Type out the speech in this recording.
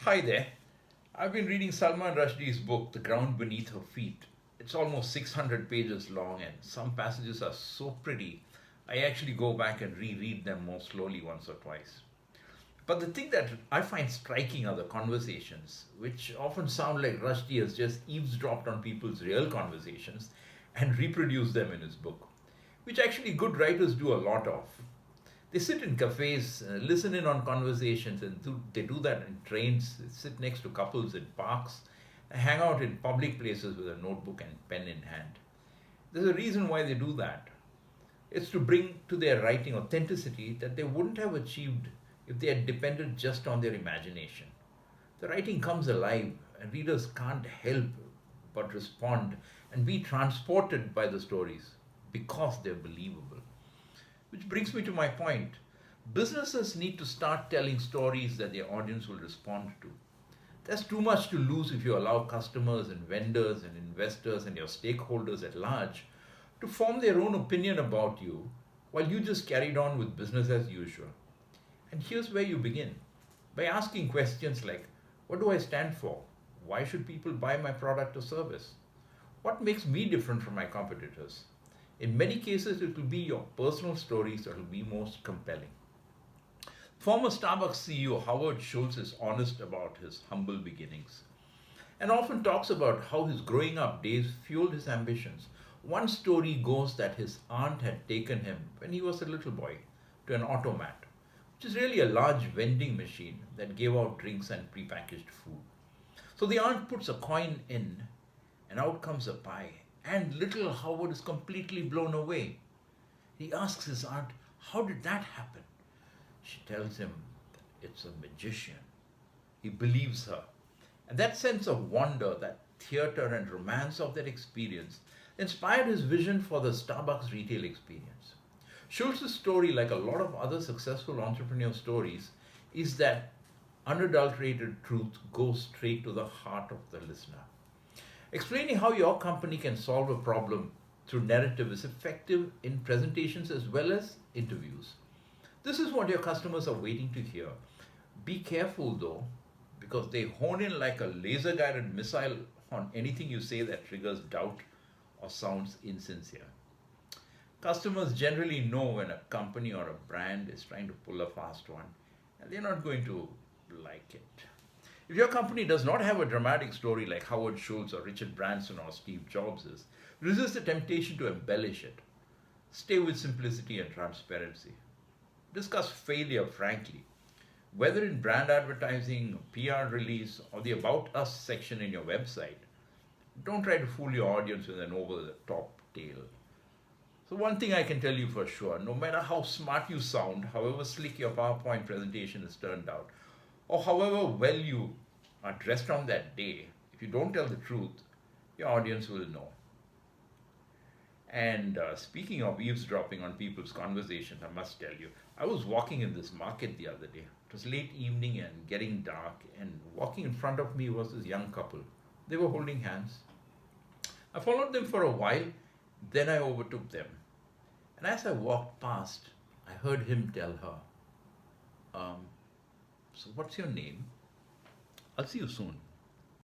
Hi there. I've been reading Salman Rushdie's book, The Ground Beneath Her Feet. It's almost 600 pages long, and some passages are so pretty, I actually go back and reread them more slowly once or twice. But the thing that I find striking are the conversations, which often sound like Rushdie has just eavesdropped on people's real conversations and reproduced them in his book, which actually good writers do a lot of. They sit in cafes, listen in on conversations, and they do that in trains, sit next to couples in parks, hang out in public places with a notebook and pen in hand. There's a reason why they do that. It's to bring to their writing authenticity that they wouldn't have achieved if they had depended just on their imagination. The writing comes alive, and readers can't help but respond and be transported by the stories because they're believable. Which brings me to my point. Businesses need to start telling stories that their audience will respond to. There's too much to lose if you allow customers and vendors and investors and your stakeholders at large to form their own opinion about you while you just carried on with business as usual. And here's where you begin by asking questions like, what do I stand for? Why should people buy my product or service? What makes me different from my competitors? In many cases, it will be your personal stories that will be most compelling. Former Starbucks CEO Howard Schultz is honest about his humble beginnings and often talks about how his growing up days fueled his ambitions. One story goes that his aunt had taken him when he was a little boy to an automat, which is really a large vending machine that gave out drinks and prepackaged food. So the aunt puts a coin in, and out comes a pie, and little Howard is completely blown away. He asks his aunt, how did that happen? She tells him that it's a magician. He believes her. And that sense of wonder, that theater and romance of that experience, inspired his vision for the Starbucks retail experience. Schultz's story, like a lot of other successful entrepreneur stories, is that unadulterated truth goes straight to the heart of the listener. Explaining how your company can solve a problem through narrative is effective in presentations as well as interviews. This is what your customers are waiting to hear. Be careful though, because they hone in like a laser guided missile on anything you say that triggers doubt or sounds insincere. Customers generally know when a company or a brand is trying to pull a fast one, and they're not going to like it. If your company does not have a dramatic story like Howard Schultz or Richard Branson or Steve Jobs' resist the temptation to embellish it. Stay with simplicity and transparency. Discuss failure frankly. Whether in brand advertising, PR release, or the About Us section in your website, don't try to fool your audience with an over the top tale. So, one thing I can tell you for sure, no matter how smart you sound, however slick your PowerPoint presentation is turned out, or however well you are dressed on that day, if you don't tell the truth, your audience will know. And speaking of eavesdropping on people's conversations, I must tell you, I was walking in this market the other day. It was late evening and getting dark, and walking in front of me was this young couple. They were holding hands. I followed them for a while, then I overtook them. And as I walked past, I heard him tell her, so what's your name? I'll see you soon.